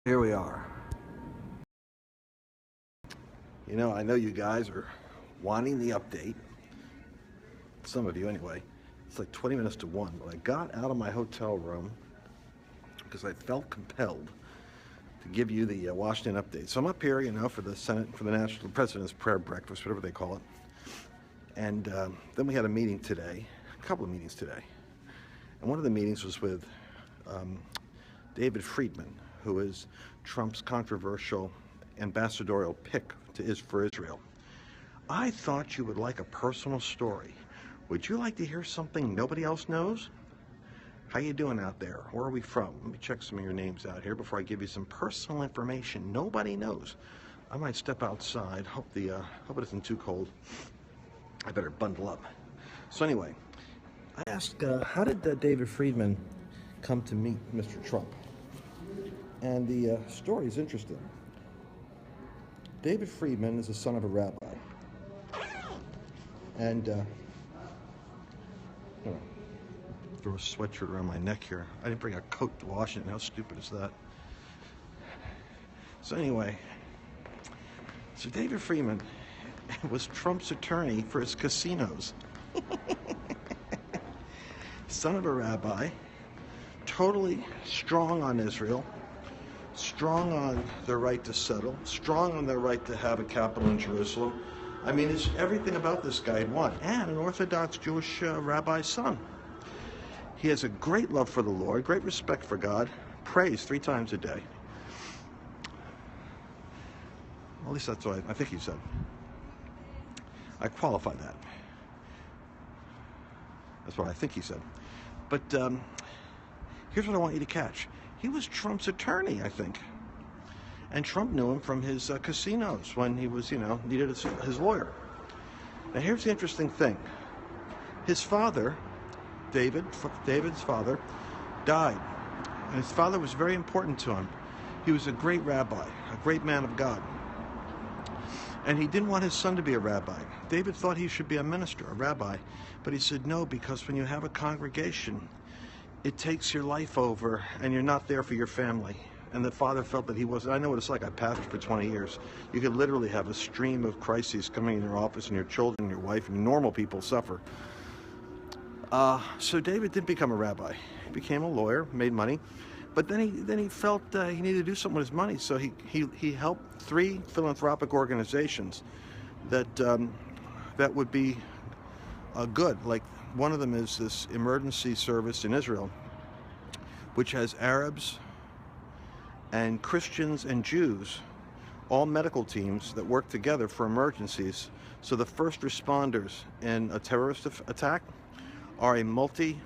Here we are. I know you guys are wanting the update. Some of you, anyway. It's like 20 minutes to 1, but I got out of my hotel room because I felt compelled to give you the Washington update. So I'm up here, for the Senate, for the National President's Prayer Breakfast, whatever they call it. And then we had a meeting today, a couple of meetings today. And one of the meetings was with David Friedman, who is Trump's controversial ambassadorial pick for Israel. I thought you would like a personal story. Would you like to hear something nobody else knows? How you doing out there? Where are we from? Let me check some of your names out here before I give you some personal information nobody knows. I might step outside. Hope it isn't too cold. I better bundle up. So anyway, I asked, how did David Friedman come to meet Mr. Trump? And the story is interesting. David Friedman is the son of a rabbi. And, throw a sweatshirt around my neck here. I didn't bring a coat to Washington. How stupid is that? So anyway, David Friedman was Trump's attorney for his casinos. Son of a rabbi, totally strong on Israel, strong on their right to settle, strong on their right to have a capital in Jerusalem. I mean, it's everything about this guy he'd want, and an Orthodox Jewish rabbi's son. He has a great love for the Lord, great respect for God, prays 3 times a day. At least that's what I think he said. I qualify that. That's what I think he said. But here's what I want you to catch. He was Trump's attorney, I think. And Trump knew him from his casinos when he was, needed his lawyer. Now here's the interesting thing. His father, David's father, died. And his father was very important to him. He was a great rabbi, a great man of God. And he didn't want his son to be a rabbi. David thought he should be a minister, a rabbi. But he said no, because when you have a congregation, it takes your life over and you're not there for your family. And the father felt that he wasn't. I know what it's like. I pastored for 20 years. You could literally have a stream of crises coming in your office, and your children, your wife, and normal people suffer. So David did become a rabbi. He became a lawyer, made money. But then he felt he needed to do something with his money, so he helped 3 philanthropic organizations that would be good. Like one of them is this emergency service in Israel, which has Arabs and Christians and Jews, all medical teams that work together for emergencies. So the first responders in a terrorist attack are a multinational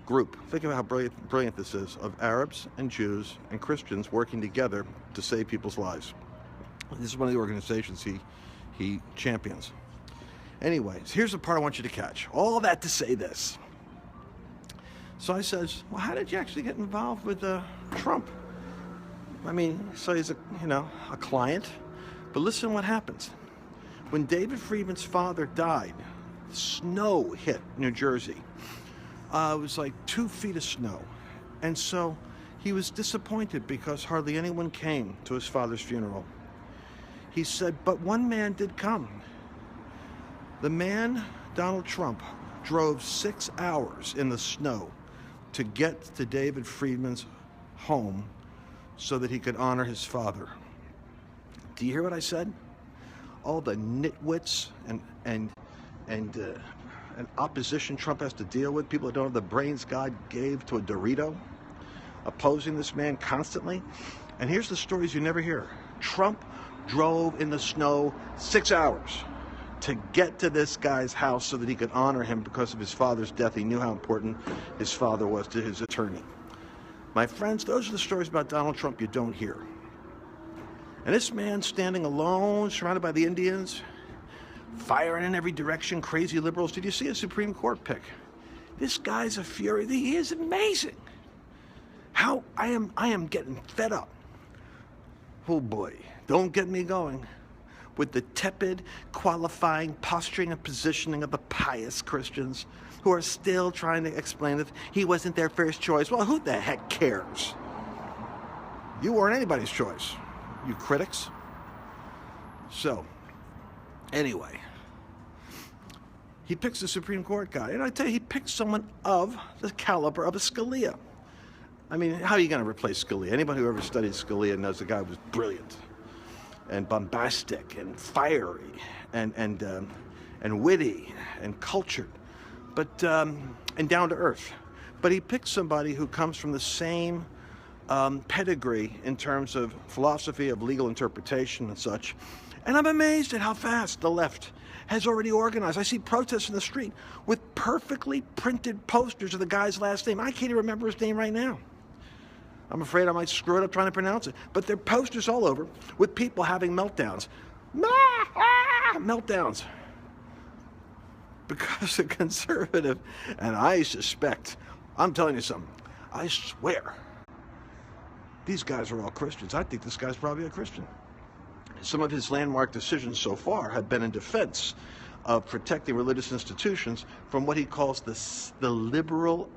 group. Think about how brilliant this is, of Arabs and Jews and Christians working together to save people's lives. This is one of the organizations he champions. Anyways, here's the part I want you to catch. All that to say this. So I says, well, how did you actually get involved with Trump? I mean, so he's a client. But listen what happens. When David Friedman's father died, snow hit New Jersey. It was like 2 feet of snow. And so he was disappointed because hardly anyone came to his father's funeral. He said, but one man did come. The man, Donald Trump, drove 6 hours in the snow to get to David Friedman's home so that he could honor his father. Do you hear what I said? All the nitwits and opposition Trump has to deal with, people that don't have the brains God gave to a Dorito, opposing this man constantly. And here's the stories you never hear. Trump drove in the snow 6 hours to get to this guy's house so that he could honor him because of his father's death. He knew how important his father was to his attorney. My friends, those are the stories about Donald Trump you don't hear. And this man standing alone, surrounded by the Indians, firing in every direction, crazy liberals. Did you see a Supreme Court pick? This guy's a fury. He is amazing. How I am getting fed up. Oh boy, don't get me going with the tepid, qualifying, posturing, and positioning of the pious Christians who are still trying to explain that he wasn't their first choice. Well, who the heck cares? You weren't anybody's choice, you critics. So, anyway, he picks the Supreme Court guy, and I tell you, he picked someone of the caliber of a Scalia. I mean, how are you going to replace Scalia? Anybody who ever studied Scalia knows the guy was brilliant and bombastic and fiery and witty and cultured, but and down to earth. But he picked somebody who comes from the same pedigree in terms of philosophy of legal interpretation and such. And I'm amazed at how fast the left has already organized. I see protests in the street with perfectly printed posters of the guy's last name. I can't even remember his name right now. I'm afraid I might screw it up trying to pronounce it. But there are posters all over with people having meltdowns. Meltdowns. Because a conservative, and I suspect, I'm telling you something, I swear, these guys are all Christians. I think this guy's probably a Christian. Some of his landmark decisions so far have been in defense of protecting religious institutions from what he calls the liberal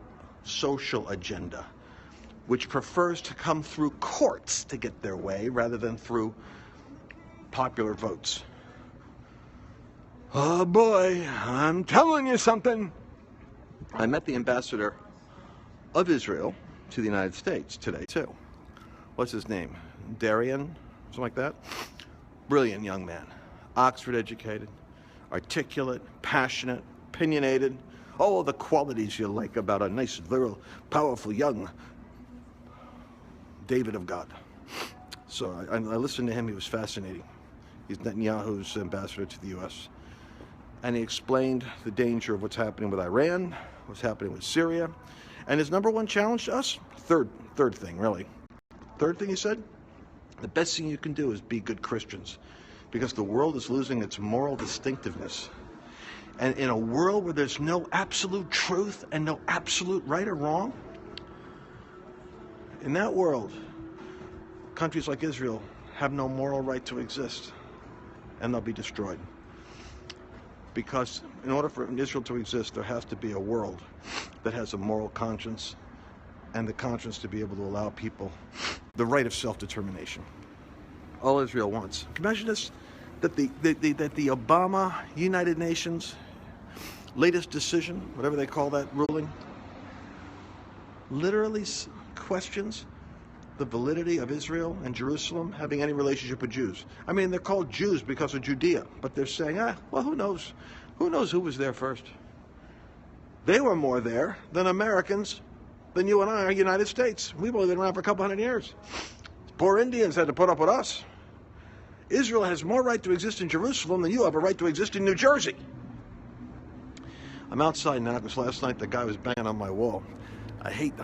social agenda, which prefers to come through courts to get their way rather than through popular votes. Oh boy, I'm telling you something. I met the ambassador of Israel to the United States today, too. What's his name? Darian? Something like that? Brilliant young man. Oxford educated, articulate, passionate, opinionated. All the qualities you like about a nice, virile, powerful, young David of God. So I listened to him. He was fascinating. He's Netanyahu's ambassador to the U.S. And he explained the danger of what's happening with Iran, what's happening with Syria. And his number one challenge to us, third thing, really. Third thing he said, the best thing you can do is be good Christians, because the world is losing its moral distinctiveness. And in a world where there's no absolute truth and no absolute right or wrong, in that world, countries like Israel have no moral right to exist, and they'll be destroyed. Because in order for Israel to exist, there has to be a world that has a moral conscience, and the conscience to be able to allow people the right of self-determination. All Israel wants. Can you imagine this? That the Obama United Nations latest decision, whatever they call that ruling, literally questions the validity of Israel and Jerusalem having any relationship with Jews. I mean, they're called Jews because of Judea, but they're saying, well, who knows? Who knows who was there first? They were more there than Americans, than you and I are United States. We've only been around for a couple hundred years. Poor Indians had to put up with us. Israel has more right to exist in Jerusalem than you have a right to exist in New Jersey. I'm outside now because last night the guy was banging on my wall. I hate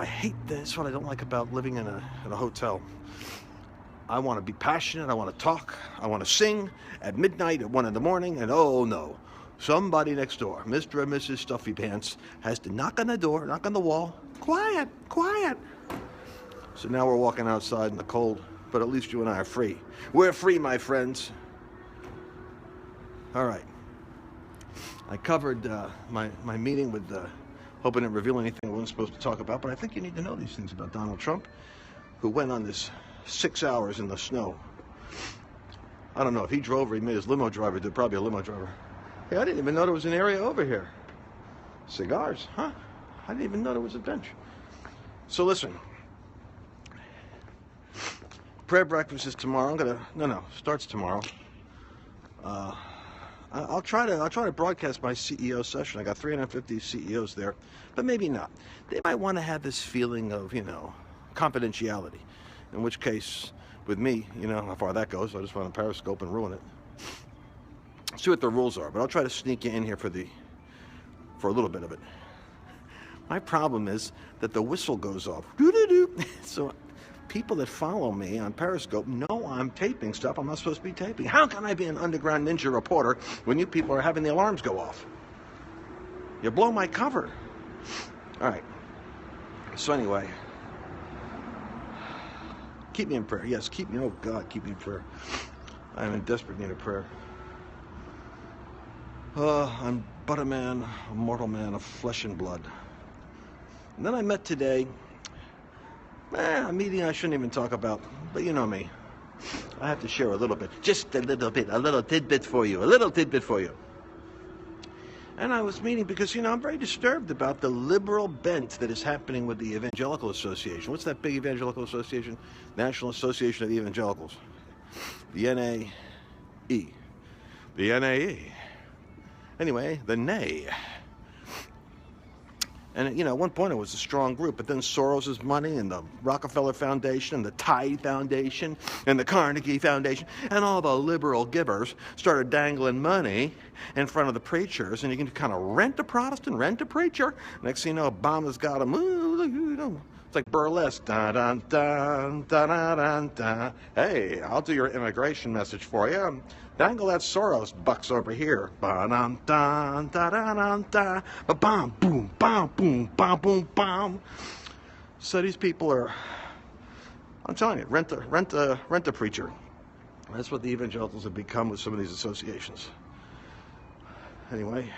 this. What I don't like about living in a hotel. I want to be passionate. I want to talk. I want to sing at midnight, at 1 in the morning, and oh no, somebody next door, Mr. and Mrs. Stuffy Pants, has to knock on the door, knock on the wall. Quiet, quiet. So now we're walking outside in the cold, but at least you and I are free. We're free, my friends. All right. I covered my meeting with, hoping to reveal anything I wasn't supposed to talk about, but I think you need to know these things about Donald Trump, who went on this 6 hours in the snow. I don't know if he drove or he made his limo driver do, probably a limo driver. Hey, I didn't even know there was an area over here. Cigars, huh? I didn't even know there was a bench. So listen, prayer breakfast is tomorrow. Starts tomorrow. I'll try to broadcast my CEO session. I got 350 CEOs there, but maybe not. They might want to have this feeling of, confidentiality. In which case, with me, how far that goes. I just want to Periscope and ruin it. See what the rules are, but I'll try to sneak you in here for a little bit of it. My problem is that the whistle goes off. Doo-doo-doo. So people that follow me on Periscope know I'm taping stuff I'm not supposed to be taping. How can I be an underground ninja reporter when you people are having the alarms go off? You blow my cover. All right. So anyway, keep me in prayer. Yes, keep me. Oh God, keep me in prayer. I am in desperate need of prayer. I'm but a man, a mortal man of flesh and blood. And then I met today, a meeting I shouldn't even talk about. But you know me. I have to share a little bit. Just a little bit. A little tidbit for you. A little tidbit for you. And I was meeting because, I'm very disturbed about the liberal bent that is happening with the Evangelical Association. What's that big Evangelical Association? National Association of Evangelicals. The NAE. The NAE. Anyway, the NAE. And, at one point it was a strong group, but then Soros' money and the Rockefeller Foundation and the Tide Foundation and the Carnegie Foundation and all the liberal givers started dangling money in front of the preachers, and you can kind of rent a Protestant, rent a preacher. Next thing you know, Obama's got him. It's like burlesque. Dun, dun, dun, dun, dun, dun, dun. Hey, I'll do your immigration message for you. Dangle that Soros bucks over here. Ba-dun, dun, dun, dun, dun, dun. Ba-bam, boom, bam, boom, bam, boom, bam. So these people are, I'm telling you, rent a preacher. That's what the evangelicals have become with some of these associations. Anyway.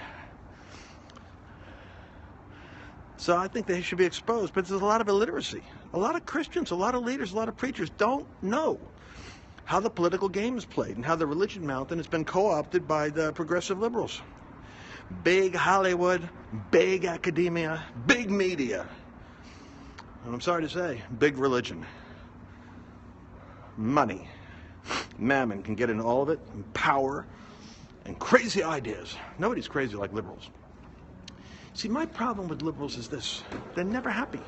So I think they should be exposed, but there's a lot of illiteracy. A lot of Christians, a lot of leaders, a lot of preachers don't know how the political game is played and how the religion mountain has been co-opted by the progressive liberals. Big Hollywood, big academia, big media. And I'm sorry to say, big religion. Money. Mammon can get into all of it, and power, and crazy ideas. Nobody's crazy like liberals. See, my problem with liberals is this. They're never happy.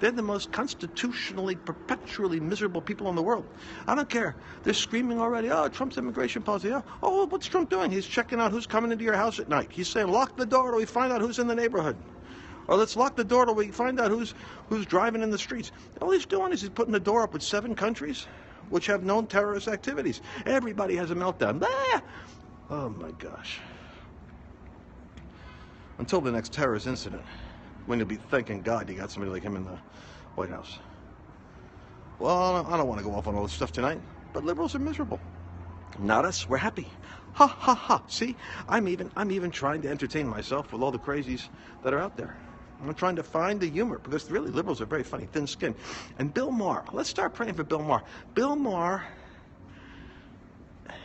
They're the most constitutionally, perpetually miserable people in the world. I don't care. They're screaming already, oh, Trump's immigration policy. Oh, what's Trump doing? He's checking out who's coming into your house at night. He's saying, lock the door till we find out who's in the neighborhood. Or let's lock the door till we find out who's driving in the streets. All he's doing is he's putting the door up with 7 countries which have known terrorist activities. Everybody has a meltdown. Ah! Oh, my gosh. Until the next terrorist incident, when you'll be thanking God you got somebody like him in the White House. Well, I don't want to go off on all this stuff tonight, but liberals are miserable. Not us. We're happy. Ha, ha, ha. See, I'm even trying to entertain myself with all the crazies that are out there. I'm trying to find the humor, because really, liberals are very funny, thin-skinned. And Bill Maher, let's start praying for Bill Maher. Bill Maher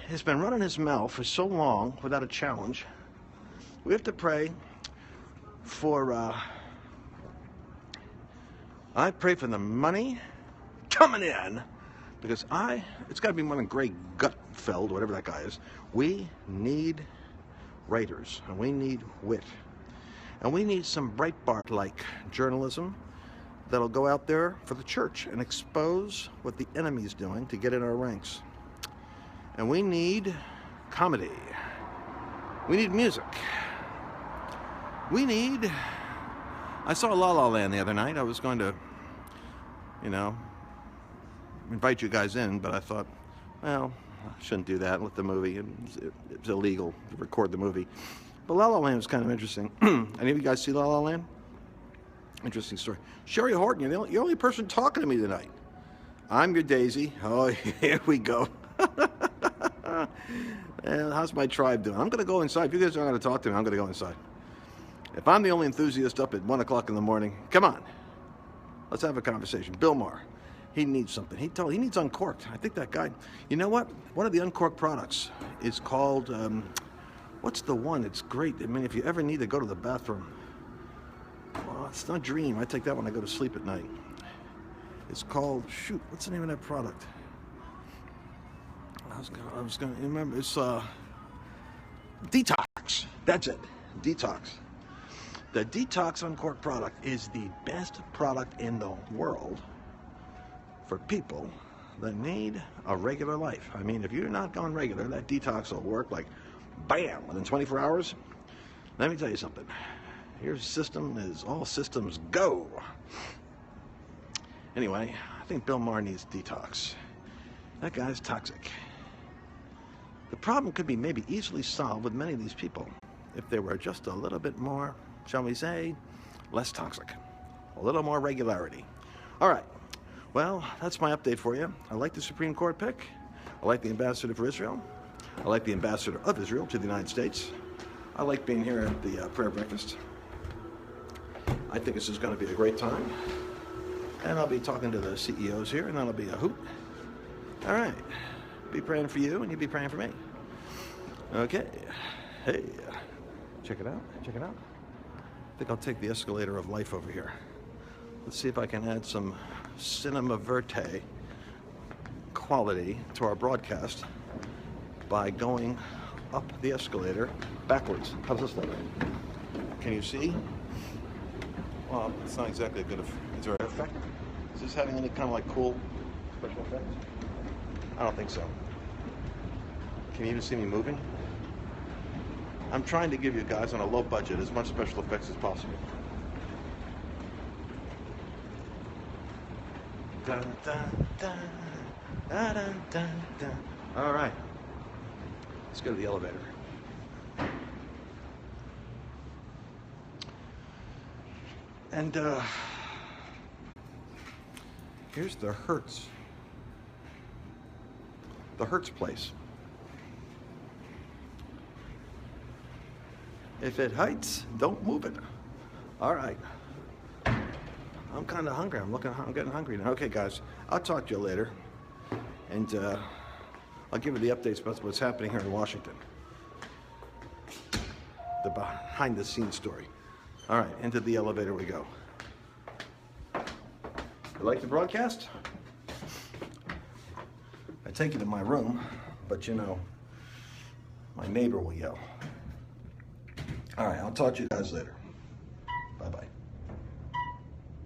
has been running his mouth for so long without a challenge. We have to pray for, I pray for the money coming in, because it's got to be more than Greg Gutfeld, whatever that guy is. We need writers, and we need wit. And we need some Breitbart-like journalism that'll go out there for the church and expose what the enemy's doing to get in our ranks. And we need comedy. We need music. I saw La La Land the other night. I was going to, invite you guys in, but I thought, well, I shouldn't do that. Let the movie. It was illegal to record the movie. But La La Land was kind of interesting. Any of you guys see La La Land? Interesting story. Sherry Horton, you're the only person talking to me tonight. I'm your Daisy. Oh, here we go. And how's my tribe doing? I'm going to go inside. If you guys aren't going to talk to me, I'm going to go inside. If I'm the only enthusiast up at 1 o'clock in the morning, come on. Let's have a conversation. Bill Maher, he needs something. He needs Uncorked. I think that guy, you know what? One of the Uncorked products is called, what's the one? It's great. I mean, if you ever need to go to the bathroom, well, it's not Dream. I take that when I go to sleep at night. It's called, shoot, what's the name of that product? I was going to remember. It's Detox. That's it. Detox. The Detox Uncorked product is the best product in the world for people that need a regular life. I mean, if you're not going regular, that Detox will work like bam within 24 hours. Let me tell you something. Your system is all systems go. Anyway, I think Bill Maher needs Detox. That guy's toxic. The problem could be maybe easily solved with many of these people if they were just a little bit more, shall we say, less toxic. A little more regularity. All right. Well, that's my update for you. I like the Supreme Court pick. I like the ambassador for Israel. I like the ambassador of Israel to the United States. I like being here at the prayer breakfast. I think this is going to be a great time. And I'll be talking to the CEOs here, and that'll be a hoot. All right. Be praying for you, and you be praying for me. Okay. Hey. Check it out. Check it out. I think I'll take the escalator of life over here. Let's see if I can add some cinema verte quality to our broadcast by going up the escalator backwards. How does this look? Can you see? Well, it's not exactly a good effect. Is there an effect? Is this having any kind of like cool special effects? I don't think so. Can you even see me moving? I'm trying to give you guys on a low budget as much special effects as possible. Dun, dun, dun, dun, dun, dun, dun. All right. Let's go to the elevator. And here's the Hertz. The Hertz place. If it heights, don't move it. All right. I'm kind of hungry. I'm getting hungry now. Okay, guys. I'll talk to you later. And I'll give you the updates about what's happening here in Washington. The behind-the-scenes story. All right, into the elevator we go. You like the broadcast? I take you to my room, but you know, my neighbor will yell. All right, I'll talk to you guys later.